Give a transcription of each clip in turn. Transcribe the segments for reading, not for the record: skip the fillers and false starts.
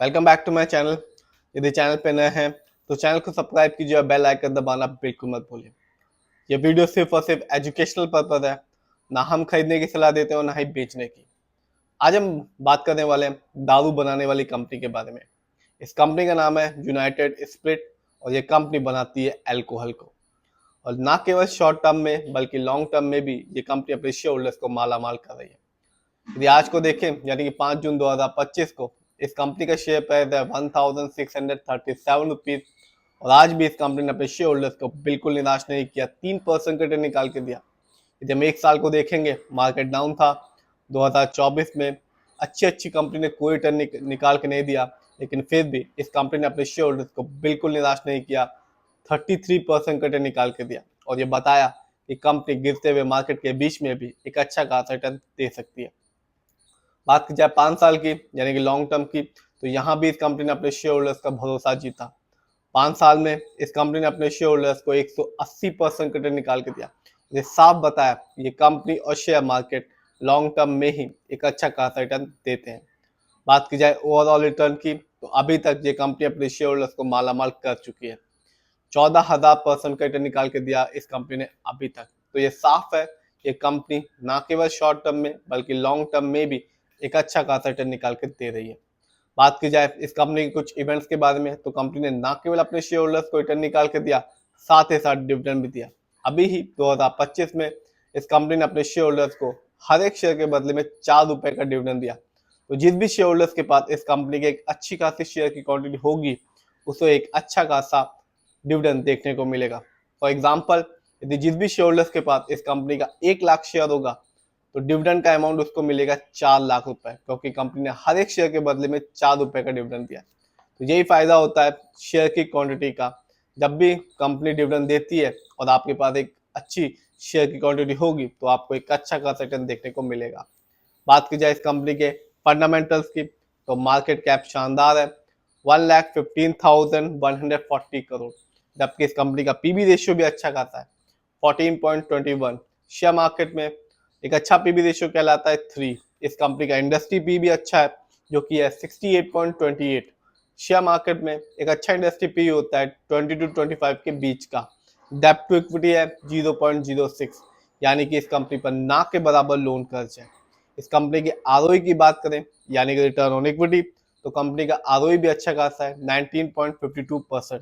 Welcome back to my channel. यदि channel पे नए हैं तो चैनल को सब्सक्राइब कीजिए और बेल आइकन दबाना बिल्कुल मत भूलिए। ये वीडियो सिर्फ और सिर्फ एजुकेशनल पर्पज है, ना हम खरीदने की सलाह देते हैं और ना ही बेचने की। आज हम बात करने वाले हैं दारू बनाने वाली कंपनी के बारे में। इस कंपनी का नाम है यूनाइटेड स्पिरिट और ये कंपनी बनाती है अल्कोहल को। और ना केवल शॉर्ट टर्म में बल्कि लॉन्ग टर्म में भी ये कंपनी अपने शेयर होल्डर्स को मालामाल कर रही है। यदि आज को देखें यानी कि 5 जून 2025 को इस कंपनी का शेयर प्राइस है 1637 रुपीज और आज भी इस कंपनी ने अपने शेयर होल्डर्स को बिल्कुल निराश नहीं किया, 3% का रिटर्न निकाल के दिया। यदि हम एक साल को देखेंगे, मार्केट डाउन था 2024 में, अच्छी अच्छी कंपनी ने कोई रिटर्न निकाल के नहीं दिया, लेकिन फिर भी इस कंपनी ने अपने शेयर होल्डर्स को बिल्कुल निराश नहीं किया, 33% का रिटर्न निकाल के दिया और ये बताया कि कंपनी गिरते हुए मार्केट के बीच में भी एक अच्छा खासा रिटर्न दे सकती है। बात की जाए 5 साल की यानी कि लॉन्ग टर्म की, तो यहाँ भी इस कंपनी ने अपने शेयर होल्डर्स का भरोसा जीता। 5 साल में इस कंपनी ने अपने शेयर होल्डर्स को 180% रिटर्न निकाल के दिया। ये साफ बताया ये कंपनी और शेयर मार्केट लॉन्ग टर्म में ही एक अच्छा खासा रिटर्न देते हैं। बात की जाए ओवरऑल रिटर्न की, तो अभी तक ये कंपनी अपने शेयर होल्डर्स को मालामाल कर चुकी है। 14,000% का रिटर्न निकाल के दिया इस कंपनी ने अभी तक। तो ये साफ है ये कंपनी ना केवल शॉर्ट टर्म में बल्कि लॉन्ग टर्म में भी एक अच्छा खासा रिटर्न निकाल के दे रही है। बात की जाए इस कंपनी के कुछ इवेंट्स के बारे में, तो कंपनी ने ना केवल अपने शेयर होल्डर्स को रिटर्न निकाल के दिया, साथ ही साथ डिविडेंड भी दिया। अभी ही 2025 में इस कंपनी ने अपने शेयर होल्डर्स को हर एक शेयर के बदले में 4 रुपए का डिविडेंड दिया। तो जिस भी शेयर होल्डर्स के पास इस कंपनी की एक अच्छी खासी शेयर की क्वांटिटी होगी, उसे एक अच्छा खासा डिविडेंड देखने को मिलेगा। फॉर एग्जाम्पल, यदि जिस भी शेयर होल्डर्स के पास इस कंपनी का 1 लाख शेयर होगा, तो डिविडेंड का अमाउंट उसको मिलेगा 4 लाख रुपए, क्योंकि कंपनी ने हर एक शेयर के बदले में 4 रुपए का डिविडेंड दिया। तो यही फायदा होता है शेयर की क्वांटिटी का। जब भी कंपनी डिविडेंड देती है और आपके पास एक अच्छी शेयर की क्वांटिटी होगी, तो आपको एक अच्छा खासा रिटर्न देखने को मिलेगा। बात की जाए इस कंपनी के फंडामेंटल्स की, तो मार्केट कैप शानदार है, 1,15,140 करोड़, जबकि इस कंपनी का पीबी रेशियो भी अच्छा खासा है, 14.21। शेयर मार्केट में एक अच्छा पीबी रेशियो कहलाता है 3। इस कंपनी का इंडस्ट्री पी भी अच्छा है जो कि है 68.28। शेयर मार्केट में एक अच्छा इंडस्ट्री पी होता है 20 to 25 के बीच का। डेप्ट टू इक्विटी है 0.06, यानी कि इस कंपनी पर ना के बराबर लोन कर्ज है। इस कंपनी के आरओई की बात करें यानी कि रिटर्न ऑन इक्विटी, तो कंपनी का आरओई भी अच्छा खासा है 19.52%।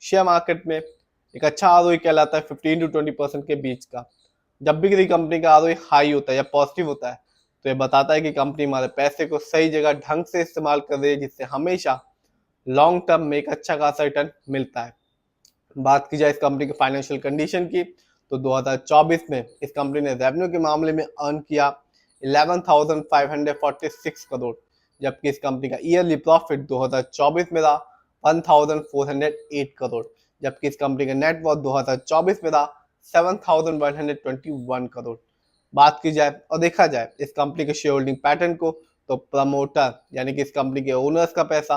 शेयर मार्केट में एक अच्छा आरओई कहलाता है 15 to 20% के बीच का। जब भी किसी कंपनी का आरओई हाई होता है या पॉजिटिव होता है, तो ये बताता है कि कंपनी हमारे पैसे को सही जगह ढंग से इस्तेमाल कर रही है, जिससे हमेशा लॉन्ग टर्म में एक अच्छा खासा रिटर्न मिलता है। बात की जाए इस कंपनी की फाइनेंशियल कंडीशन की, तो 2024 में इस कंपनी ने रेवेन्यू के मामले में अर्न किया 11,546 करोड़, जबकि इस कंपनी का ईयरली प्रॉफिट 2024 में रहा 1,408 करोड़, जबकि इस कंपनी का नेट वर्थ 2024 में रहा 7,121 करोड़। बात की जाए और देखा जाए इस कंपनी के शेयर होल्डिंग पैटर्न को, तो प्रमोटर यानी कि इस कंपनी के ओनर्स का पैसा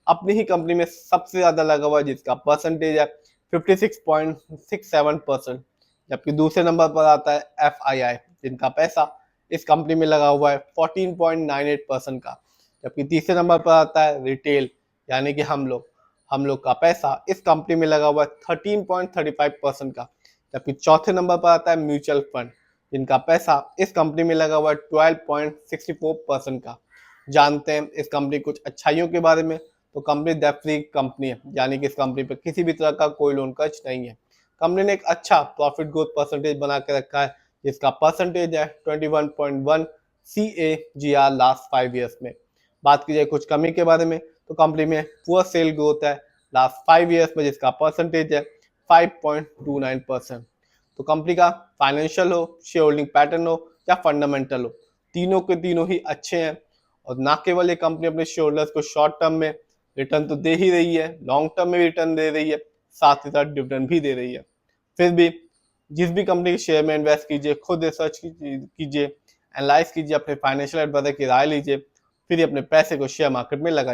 अपनी ही कंपनी में सबसे ज्यादा लगा हुआ है, जिसका परसेंटेज है 56.67%, जबकि दूसरे नंबर पर आता है FII, जिनका पैसा इस कंपनी में लगा हुआ है 14.98% का, जबकि तीसरे नंबर पर आता है रिटेल यानी कि हम लोग का पैसा इस कंपनी में लगा हुआ है 13.35% का, जबकि चौथे नंबर पर आता है म्यूचुअल फंड, जिनका पैसा इस कंपनी में लगा हुआ है 12.64% का। जानते हैं इस कंपनी कुछ अच्छाइयों के बारे में, तो कंपनी डेट फ्री कंपनी है, यानी कि इस कंपनी पर किसी भी तरह का कोई लोन कर्ज नहीं है। कंपनी ने एक अच्छा प्रॉफिट ग्रोथ परसेंटेज बना के रखा है, जिसका परसेंटेज है 21.1 CAGR लास्ट 5 ईयर्स में। बात की जाए कुछ कमी के बारे में, तो कंपनी में पुअर सेल ग्रोथ है लास्ट 5 ईयर्स में, जिसका परसेंटेज है 5.29%। तो कंपनी का फाइनेंशियल हो, शेयर होल्डिंग पैटर्न हो या फंडामेंटल हो, तीनों के तीनों ही अच्छे हैं। और ना केवल ये कंपनी अपने शेयर होल्डर्स को शॉर्ट टर्म में रिटर्न तो दे ही रही है, लॉन्ग टर्म में भी रिटर्न दे रही है, साथ ही साथ डिविडेंड भी दे रही है। फिर भी जिस भी कंपनी के शेयर में इन्वेस्ट कीजिए, खुद रिसर्च कीजिए, एनालाइज कीजिए, अपने फाइनेंशियल एडवाइजर की राय लीजिए, फिर अपने पैसे को शेयर मार्केट में लगाइए।